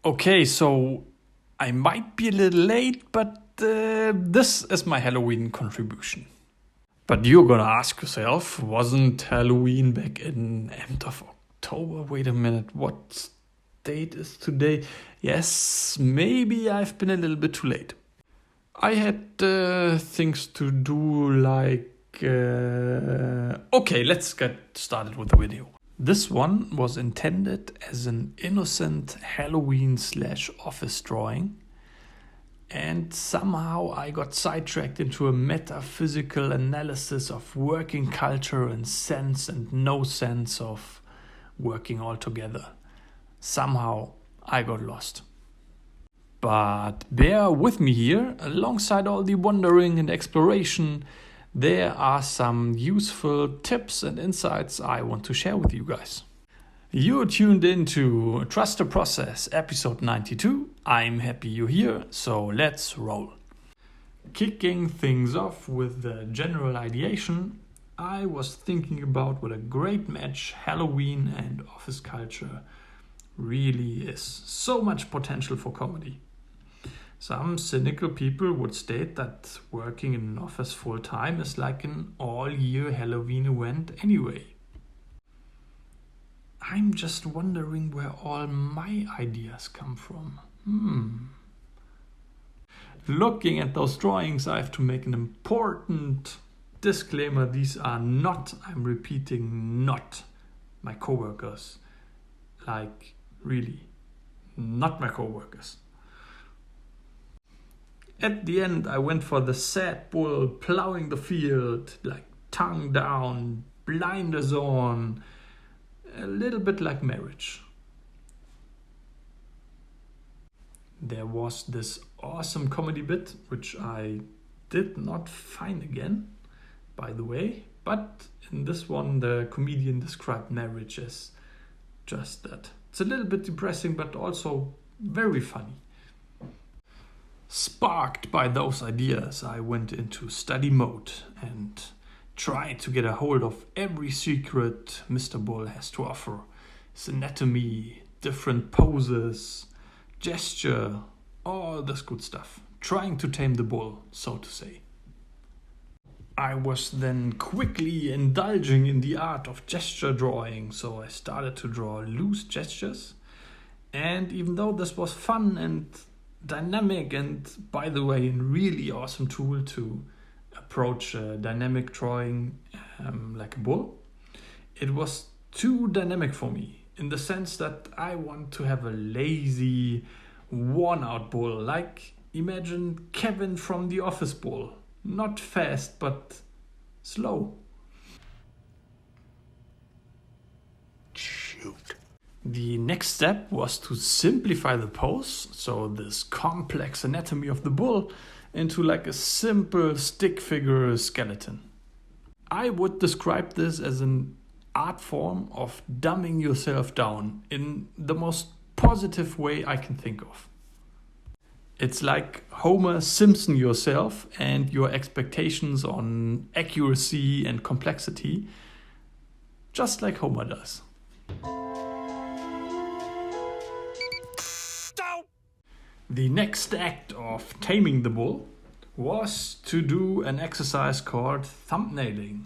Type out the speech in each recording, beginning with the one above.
Okay, so I might be a little late, but this is my Halloween contribution. But you're gonna ask yourself, wasn't Halloween back in end of October? Wait a minute, what date is today? Yes, maybe I've been a little bit too late. I had things to do like... Okay, let's get started with the video. This one was intended as an innocent Halloween/office drawing, and somehow I got sidetracked into a metaphysical analysis of working culture and sense and no sense of working all together. Somehow I got lost. But bear with me here, alongside all the wondering and exploration, there are some useful tips and insights I want to share with you guys. You're tuned into Trust the Process, episode 92. I'm happy you're here, so let's roll. Kicking things off with the general ideation, I was thinking about what a great match Halloween and office culture really is. So much potential for comedy. Some cynical people would state that working in an office full time is like an all-year Halloween event anyway. I'm just wondering where all my ideas come from. Looking at those drawings, I have to make an important disclaimer. These are not, I'm repeating, not my coworkers. Like, really, not my coworkers. At the end, I went for the sad bull plowing the field, like tongue down, blinders on, a little bit like marriage. There was this awesome comedy bit, which I did not find again, by the way, but in this one, the comedian described marriage as just that. It's a little bit depressing, but also very funny. Sparked by those ideas, I went into study mode and tried to get a hold of every secret Mr. Bull has to offer. His anatomy, different poses, gesture, all this good stuff. Trying to tame the bull, so to say. I was then quickly indulging in the art of gesture drawing, so I started to draw loose gestures. And even though this was fun and dynamic, and by the way, a really awesome tool to approach dynamic drawing like a bull, it was too dynamic for me in the sense that I want to have a lazy, worn-out bull. Like, imagine Kevin from The Office bull. Not fast, but slow. Shoot. The next step was to simplify the pose, so this complex anatomy of the bull, into like a simple stick figure skeleton. I would describe this as an art form of dumbing yourself down in the most positive way I can think of. It's like Homer Simpson yourself and your expectations on accuracy and complexity, just like Homer does. The next act of taming the bull was to do an exercise called thumbnailing.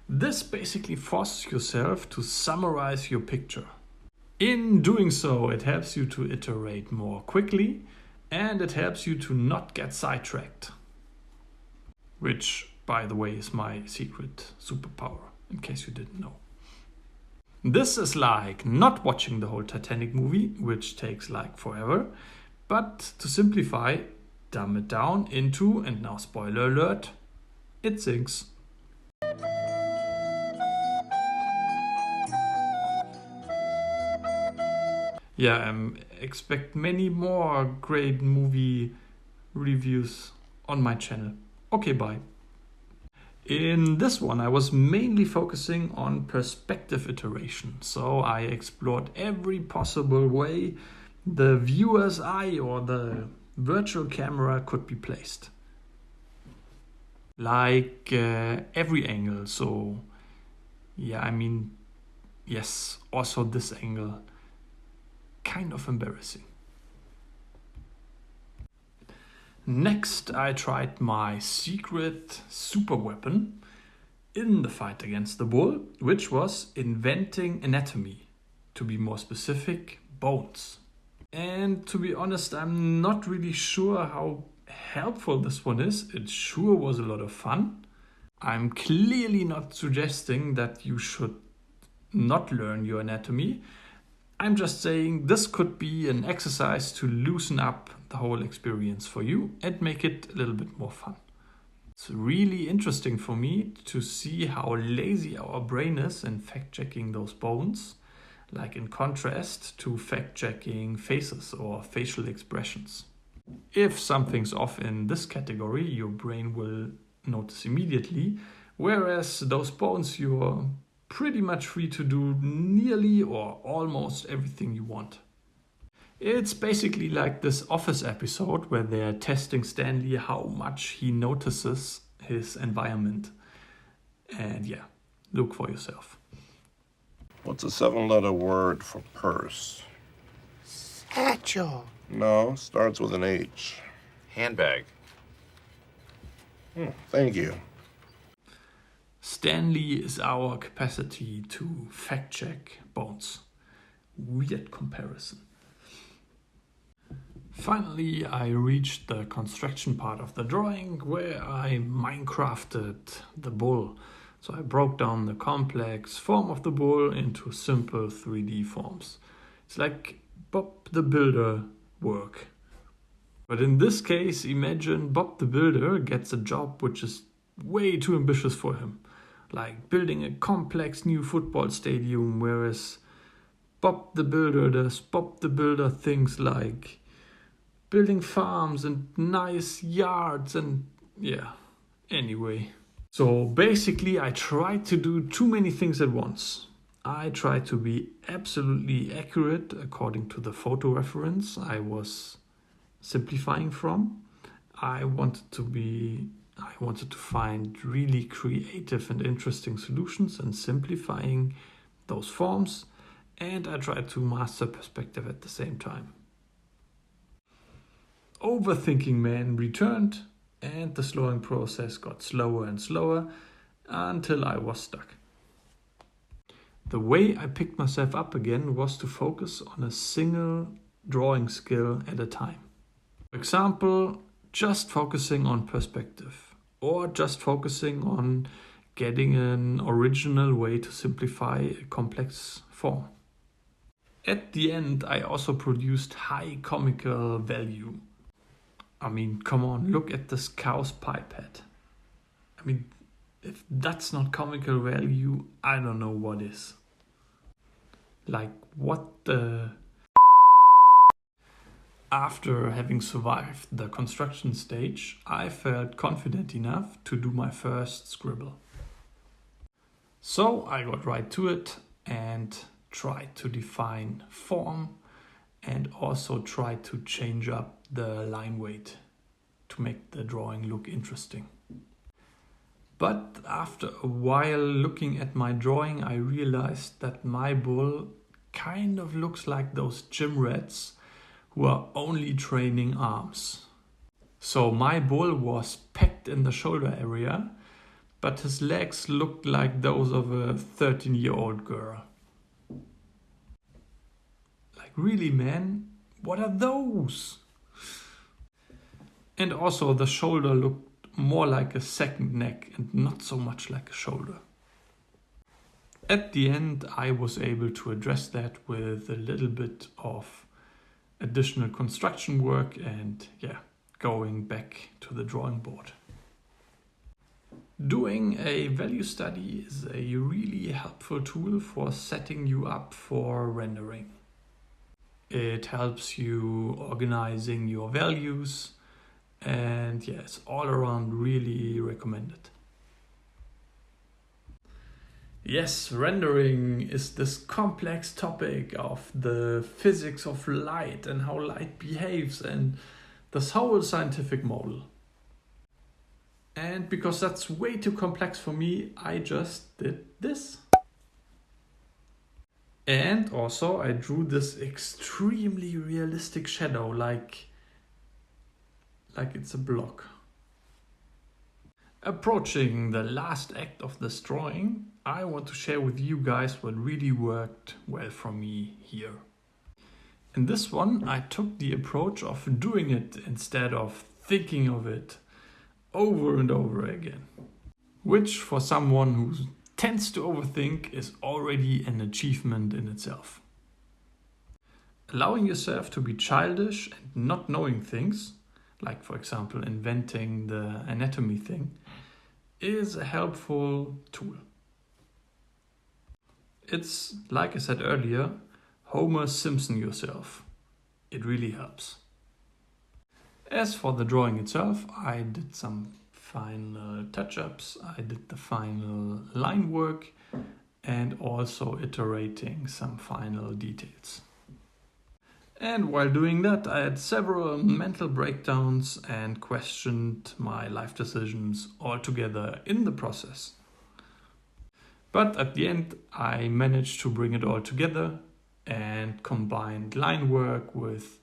This basically forces yourself to summarize your picture. In doing so, it helps you to iterate more quickly and it helps you to not get sidetracked. Which, by the way, is my secret superpower, in case you didn't know. This is like not watching the whole Titanic movie, which takes like forever. But to simplify, dumb it down into, and now spoiler alert, it sinks. Yeah, expect many more great movie reviews on my channel. Okay, bye. In this one, I was mainly focusing on perspective iteration. So I explored every possible way the viewer's eye or the virtual camera could be placed. Like every angle, so yeah, I mean, yes, also this angle. Kind of embarrassing. Next, I tried my secret super weapon in the fight against the bull, which was inventing anatomy. To be more specific, bones. And to be honest, I'm not really sure how helpful this one is. It sure was a lot of fun. I'm clearly not suggesting that you should not learn your anatomy. I'm just saying this could be an exercise to loosen up the whole experience for you and make it a little bit more fun. It's really interesting for me to see how lazy our brain is in fact-checking those bones, like in contrast to fact-checking faces or facial expressions. If something's off in this category, your brain will notice immediately, whereas those bones you're pretty much free to do nearly or almost everything you want. It's basically like this Office episode where they're testing Stanley how much he notices his environment. And yeah, look for yourself. What's a 7-letter word for purse? Satchel. No, starts with an H. Handbag. Thank you. Stanley is our capacity to fact-check bones. Weird comparison. Finally, I reached the construction part of the drawing where I Minecrafted the bull. So I broke down the complex form of the bull into simple 3D forms. It's like Bob the Builder work. But in this case, imagine Bob the Builder gets a job which is way too ambitious for him. Like building a complex new football stadium, whereas Bob the Builder does Bob the Builder things like building farms and nice yards and yeah, anyway. So basically I tried to do too many things at once. I tried to be absolutely accurate according to the photo reference I was simplifying from. I wanted to find really creative and interesting solutions and simplifying those forms, and I tried to master perspective at the same time. Overthinking man returned, and the slowing process got slower and slower until I was stuck. The way I picked myself up again was to focus on a single drawing skill at a time. For example, just focusing on perspective, or just focusing on getting an original way to simplify a complex form. At the end, I also produced high comical value. I mean, come on, look at this cow's pipette. I mean, if that's not comical value, I don't know what is. Like, what the... After having survived the construction stage, I felt confident enough to do my first scribble. So I got right to it and tried to define form and also tried to change up the line weight to make the drawing look interesting. But after a while looking at my drawing, I realized that my bull kind of looks like those gym rats who are only training arms. So my bull was packed in the shoulder area, but his legs looked like those of a 13-year-old girl. Like, really, man? What are those? And also the shoulder looked more like a second neck and not so much like a shoulder. At the end, I was able to address that with a little bit of additional construction work and going back to the drawing board. Doing a value study is a really helpful tool for setting you up for rendering. It helps you organizing your values and it's all around really recommended. Yes, rendering is this complex topic of the physics of light and how light behaves and this whole scientific model. And because that's way too complex for me, I just did this. And also I drew this extremely realistic shadow, like like it's a block. Approaching the last act of this drawing, I want to share with you guys what really worked well for me here. In this one, I took the approach of doing it instead of thinking of it over and over again. Which for someone who tends to overthink is already an achievement in itself. Allowing yourself to be childish and not knowing things, like for example inventing the anatomy thing, is a helpful tool. It's, like I said earlier, Homer Simpson yourself. It really helps. As for the drawing itself, I did some final touch-ups, I did the final line work and also iterating some final details. And while doing that, I had several mental breakdowns and questioned my life decisions altogether in the process. But at the end, I managed to bring it all together and combined line work with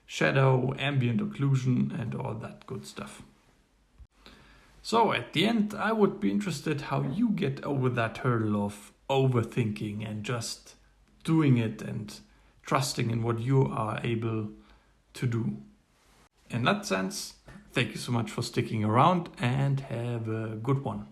shadow, ambient occlusion and all that good stuff. So at the end, I would be interested how you get over that hurdle of overthinking and just doing it and trusting in what you are able to do. In that sense, thank you so much for sticking around and have a good one.